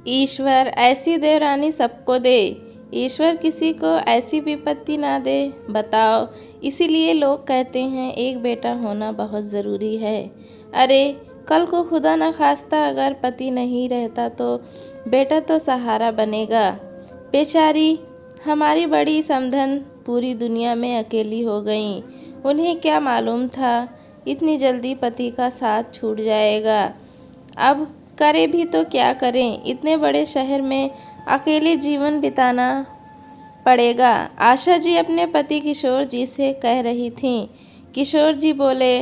ईश्वर ऐसी देवरानी सबको दे, ईश्वर किसी को ऐसी विपत्ति ना दे। बताओ, इसीलिए लोग कहते हैं एक बेटा होना बहुत ज़रूरी है। अरे कल को खुदा न खास्ता अगर पति नहीं रहता तो बेटा तो सहारा बनेगा। बेचारी हमारी बड़ी समधन पूरी दुनिया में अकेली हो गई। उन्हें क्या मालूम था इतनी जल्दी पति का साथ छूट जाएगा। अब करे भी तो क्या करें, इतने बड़े शहर में अकेले जीवन बिताना पड़ेगा। आशा जी अपने पति किशोर जी से कह रही थीं। किशोर जी बोले,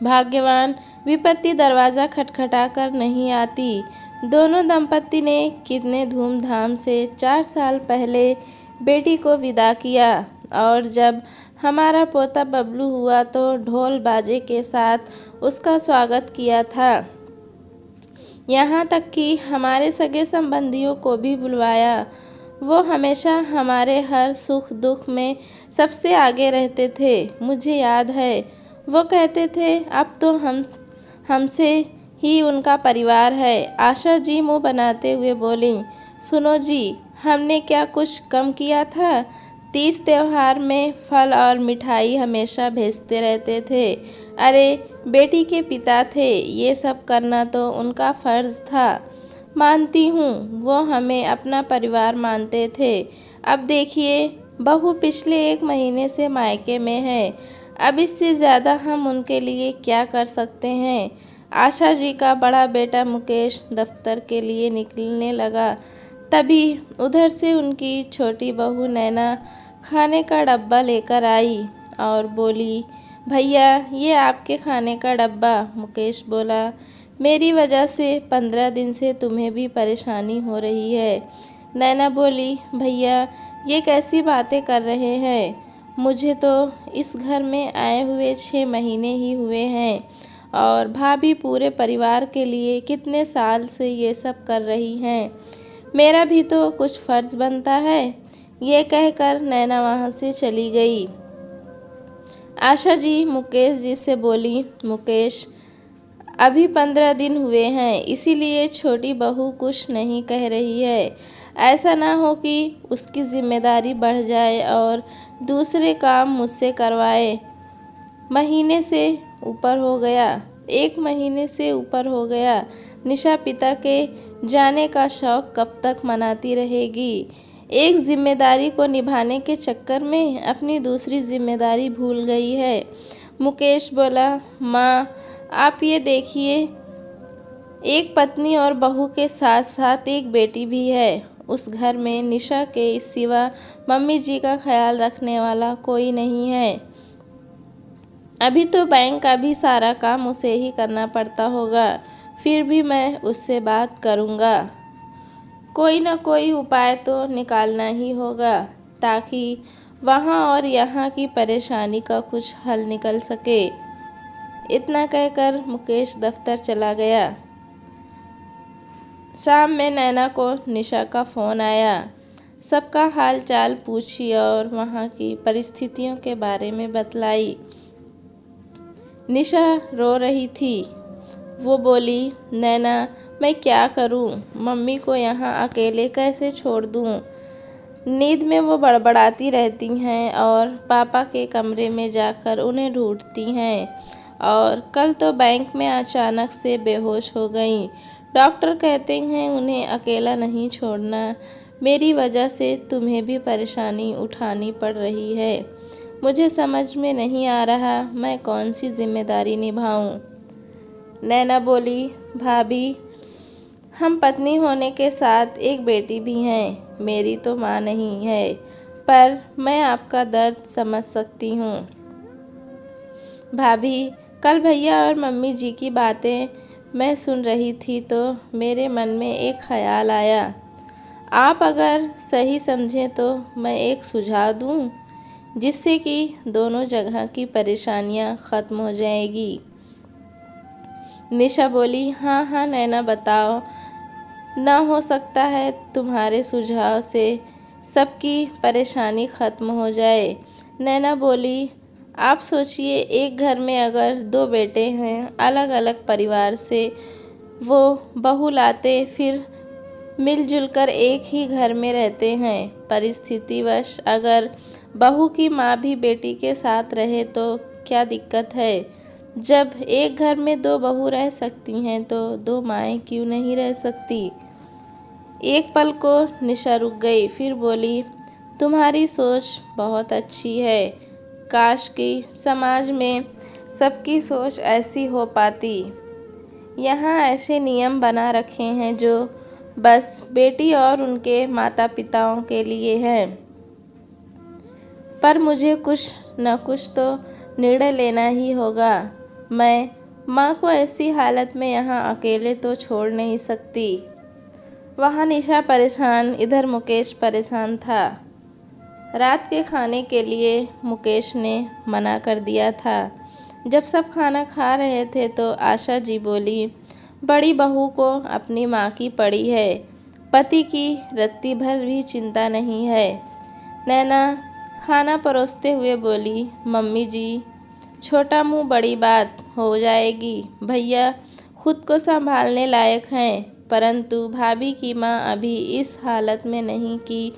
भाग्यवान विपत्ति दरवाज़ा खटखटा कर नहीं आती। दोनों दंपत्ति ने कितने धूमधाम से 4 साल पहले बेटी को विदा किया और जब हमारा पोता बबलू हुआ तो ढोल बाजे के साथ उसका स्वागत किया था। यहाँ तक कि हमारे सगे संबंधियों को भी बुलवाया। वो हमेशा हमारे हर सुख दुख में सबसे आगे रहते थे। मुझे याद है वो कहते थे अब तो हमसे ही उनका परिवार है। आशा जी मुँह बनाते हुए बोली, सुनो जी, हमने क्या कुछ कम किया था? 30 त्योहार में फल और मिठाई हमेशा भेजते रहते थे। अरे बेटी के पिता थे, ये सब करना तो उनका फर्ज था। मानती हूँ वो हमें अपना परिवार मानते थे। अब देखिए बहू पिछले 1 महीने से मायके में है। अब इससे ज़्यादा हम उनके लिए क्या कर सकते हैं। आशा जी का बड़ा बेटा मुकेश दफ्तर के लिए निकलने लगा। तभी उधर से उनकी छोटी बहू नैना खाने का डब्बा लेकर आई और बोली, भैया ये आपके खाने का डब्बा। मुकेश बोला, मेरी वजह से 15 दिन से तुम्हें भी परेशानी हो रही है। नैना बोली, भैया ये कैसी बातें कर रहे हैं? मुझे तो इस घर में आए हुए 6 महीने ही हुए हैं और भाभी पूरे परिवार के लिए कितने साल से ये सब कर रही हैं। मेरा भी तो कुछ फ़र्ज़ बनता है। ये कहकर नैना वहाँ से चली गई। आशा जी मुकेश जी से बोली, मुकेश अभी 15 दिन हुए हैं, इसीलिए छोटी बहू कुछ नहीं कह रही है। ऐसा ना हो कि उसकी जिम्मेदारी बढ़ जाए और दूसरे काम मुझसे करवाए। महीने से ऊपर हो गया, 1 महीने से ऊपर हो गया। निशा पिता के जाने का शौक कब तक मनाती रहेगी? एक जिम्मेदारी को निभाने के चक्कर में अपनी दूसरी जिम्मेदारी भूल गई है। मुकेश बोला, माँ आप ये देखिए, एक पत्नी और बहू के साथ साथ एक बेटी भी है। उस घर में निशा के सिवा मम्मी जी का ख्याल रखने वाला कोई नहीं है। अभी तो बैंक का भी सारा काम उसे ही करना पड़ता होगा। फिर भी मैं उससे बात करूँगा। कोई ना कोई उपाय तो निकालना ही होगा ताकि वहाँ और यहाँ की परेशानी का कुछ हल निकल सके। इतना कहकर मुकेश दफ्तर चला गया। शाम में नैना को निशा का फ़ोन आया। सबका हाल चाल पूछी और वहाँ की परिस्थितियों के बारे में बतलाई। निशा रो रही थी। वो बोली, नैना मैं क्या करूं? मम्मी को यहाँ अकेले कैसे छोड़ दूं? नींद में वो बड़बड़ाती रहती हैं और पापा के कमरे में जाकर उन्हें ढूंढती हैं। और कल तो बैंक में अचानक से बेहोश हो गईं। डॉक्टर कहते हैं उन्हें अकेला नहीं छोड़ना। मेरी वजह से तुम्हें भी परेशानी उठानी पड़ रही है। मुझे समझ में नहीं आ रहा मैं कौन सी जिम्मेदारी निभाऊं। नैना बोली, भाभी हम पत्नी होने के साथ एक बेटी भी हैं। मेरी तो माँ नहीं है, पर मैं आपका दर्द समझ सकती हूँ। भाभी कल भैया और मम्मी जी की बातें मैं सुन रही थी तो मेरे मन में एक ख्याल आया। आप अगर सही समझें तो मैं एक सुझाव दूँ जिससे कि दोनों जगह की परेशानियाँ ख़त्म हो जाएगी। निशा बोली, हाँ हाँ नैना बताओ, ना हो सकता है तुम्हारे सुझाव से सबकी परेशानी ख़त्म हो जाए। नैना बोली, आप सोचिए एक घर में अगर 2 बेटे हैं, अलग अलग परिवार से वो बहू लाते, फिर मिलजुल कर एक ही घर में रहते हैं। परिस्थितिवश अगर बहू की माँ भी बेटी के साथ रहे तो क्या दिक्कत है। जब एक घर में दो बहू रह सकती हैं तो दो माएँ क्यों नहीं रह सकती। एक पल को निशा रुक गई, फिर बोली, तुम्हारी सोच बहुत अच्छी है। काश कि समाज में सबकी सोच ऐसी हो पाती। यहाँ ऐसे नियम बना रखे हैं जो बस बेटी और उनके माता पिताओं के लिए हैं। पर मुझे कुछ न कुछ तो निर्णय लेना ही होगा। मैं माँ को ऐसी हालत में यहाँ अकेले तो छोड़ नहीं सकती। वहाँ निशा परेशान, इधर मुकेश परेशान था। रात के खाने के लिए मुकेश ने मना कर दिया था। जब सब खाना खा रहे थे तो आशा जी बोली, बड़ी बहू को अपनी माँ की पड़ी है, पति की रत्ती भर भी चिंता नहीं है। नैना खाना परोसते हुए बोली, मम्मी जी, छोटा मुंह बड़ी बात हो जाएगी। भैया खुद को संभालने लायक हैं, परंतु भाभी की माँ अभी इस हालत में नहीं कि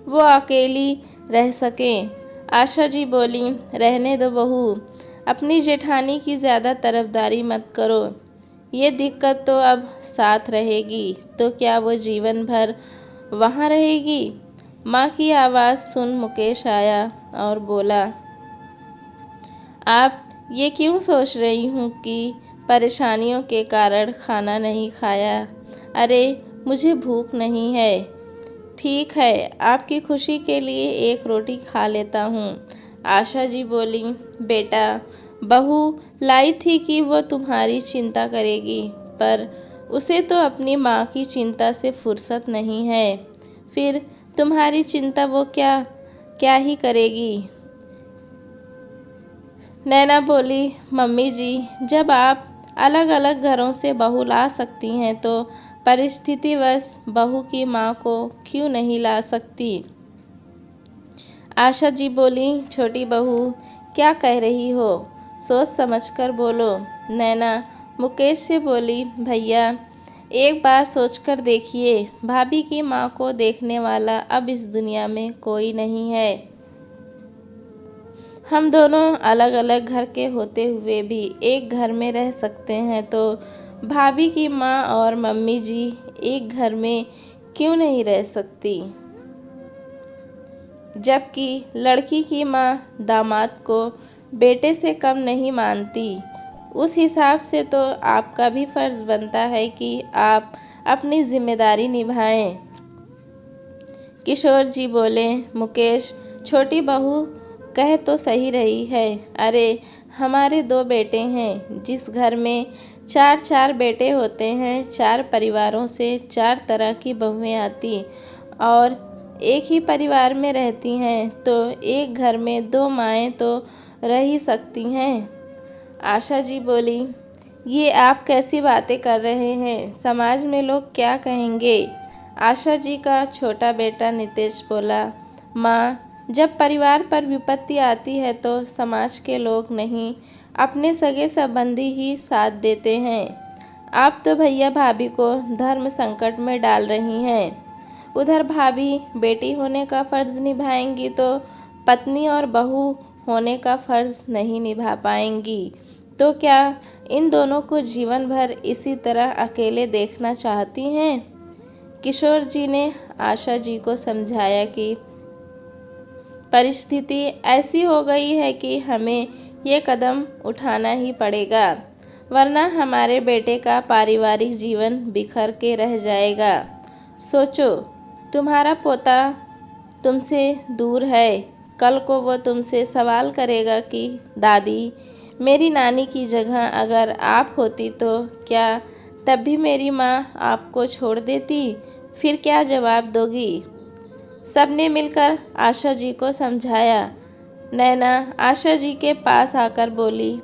वो अकेली रह सकें। आशा जी बोली, रहने दो बहू, अपनी जेठानी की ज़्यादा तरफदारी मत करो। ये दिक्कत तो अब साथ रहेगी तो क्या वो जीवन भर वहाँ रहेगी। माँ की आवाज़ सुन मुकेश आया और बोला, आप ये क्यों सोच रही हूँ कि परेशानियों के कारण खाना नहीं खाया। अरे मुझे भूख नहीं है। ठीक है, आपकी खुशी के लिए एक रोटी खा लेता हूँ। आशा जी बोली, बेटा बहू लाई थी कि वो तुम्हारी चिंता करेगी, पर उसे तो अपनी माँ की चिंता से फुर्सत नहीं है। फिर तुम्हारी चिंता वो क्या क्या ही करेगी। नैना बोली, मम्मी जी, जब आप अलग अलग घरों से बहू ला सकती हैं तो परिस्थितिवश बहू की माँ को क्यों नहीं ला सकती। आशा जी बोली, छोटी बहू क्या कह रही हो, सोच समझकर बोलो। नैना मुकेश से बोली, भैया एक बार सोचकर देखिए, भाभी की माँ को देखने वाला अब इस दुनिया में कोई नहीं है। हम दोनों अलग अलग घर के होते हुए भी एक घर में रह सकते हैं, तो भाभी की माँ और मम्मी जी एक घर में क्यों नहीं रह सकती। जबकि लड़की की माँ दामाद को बेटे से कम नहीं मानती, उस हिसाब से तो आपका भी फर्ज बनता है कि आप अपनी जिम्मेदारी निभाएं। किशोर जी बोले, मुकेश छोटी बहू कह तो सही रही है। अरे हमारे दो बेटे हैं, जिस घर में चार चार बेटे होते हैं, चार परिवारों से चार तरह की बहुएं आती और एक ही परिवार में रहती हैं, तो एक घर में दो माएँ तो रह ही सकती हैं। आशा जी बोली, ये आप कैसी बातें कर रहे हैं, समाज में लोग क्या कहेंगे। आशा जी का छोटा बेटा नितेश बोला, माँ जब परिवार पर विपत्ति आती है तो समाज के लोग नहीं, अपने सगे संबंधी ही साथ देते हैं। आप तो भैया भाभी को धर्म संकट में डाल रही हैं। उधर भाभी बेटी होने का फ़र्ज़ निभाएंगी तो पत्नी और बहू होने का फ़र्ज़ नहीं निभा पाएंगी। तो क्या इन दोनों को जीवन भर इसी तरह अकेले देखना चाहती हैं। किशोर जी ने आशा जी को समझाया कि परिस्थिति ऐसी हो गई है कि हमें ये कदम उठाना ही पड़ेगा, वरना हमारे बेटे का पारिवारिक जीवन बिखर के रह जाएगा। सोचो, तुम्हारा पोता तुमसे दूर है, कल को वो तुमसे सवाल करेगा कि दादी मेरी नानी की जगह अगर आप होती तो क्या तब भी मेरी माँ आपको छोड़ देती। फिर क्या जवाब दोगी। सबने मिलकर आशा जी को समझाया। नैना आशा जी के पास आकर बोली,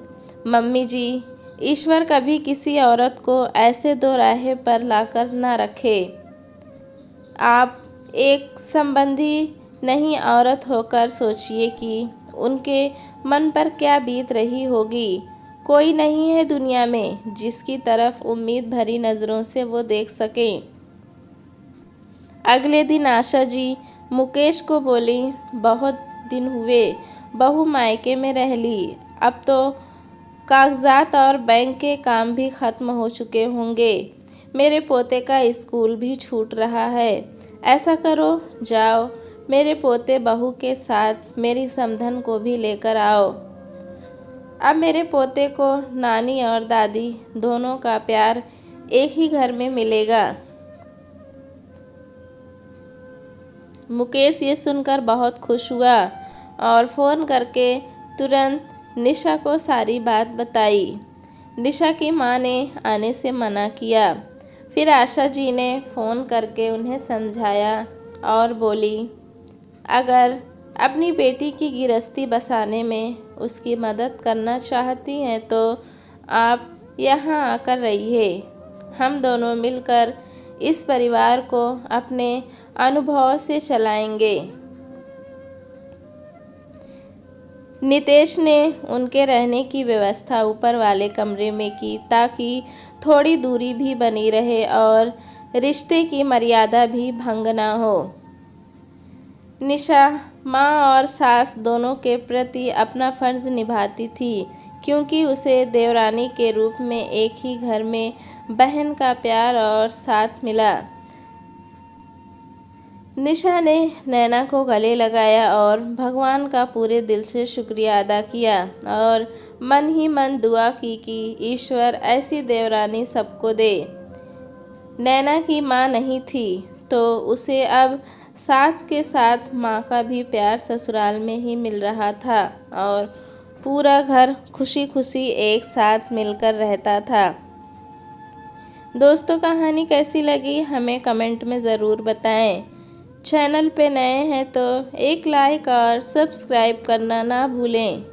मम्मी जी, ईश्वर कभी किसी औरत को ऐसे दो राहे पर लाकर ना रखे। आप एक संबंधी नहीं औरत होकर सोचिए कि उनके मन पर क्या बीत रही होगी। कोई नहीं है दुनिया में जिसकी तरफ उम्मीद भरी नज़रों से वो देख सकें। अगले दिन आशा जी मुकेश को बोली, बहुत दिन हुए, बहू मायके में रह ली, अब तो कागजात और बैंक के काम भी ख़त्म हो चुके होंगे। मेरे पोते का स्कूल भी छूट रहा है। ऐसा करो, जाओ मेरे पोते बहू के साथ मेरी समधन को भी लेकर आओ। अब मेरे पोते को नानी और दादी दोनों का प्यार एक ही घर में मिलेगा। मुकेश ये सुनकर बहुत खुश हुआ और फ़ोन करके तुरंत निशा को सारी बात बताई। निशा की माँ ने आने से मना किया। फिर आशा जी ने फ़ोन करके उन्हें समझाया और बोली, अगर अपनी बेटी की गृहस्थी बसाने में उसकी मदद करना चाहती हैं तो आप यहाँ आकर रहिए। हम दोनों मिलकर इस परिवार को अपने अनुभव से चलाएंगे। नितेश ने उनके रहने की व्यवस्था ऊपर वाले कमरे में की ताकि थोड़ी दूरी भी बनी रहे और रिश्ते की मर्यादा भी भंग ना हो। निशा माँ और सास दोनों के प्रति अपना फर्ज निभाती थी, क्योंकि उसे देवरानी के रूप में एक ही घर में बहन का प्यार और साथ मिला। निशा ने नैना को गले लगाया और भगवान का पूरे दिल से शुक्रिया अदा किया और मन ही मन दुआ की कि ईश्वर ऐसी देवरानी सबको दे। नैना की माँ नहीं थी तो उसे अब सास के साथ माँ का भी प्यार ससुराल में ही मिल रहा था और पूरा घर खुशी खुशी एक साथ मिलकर रहता था। दोस्तों, कहानी कैसी लगी हमें कमेंट में ज़रूर बताएं। चैनल पे नए हैं तो एक लाइक और सब्सक्राइब करना ना भूलें।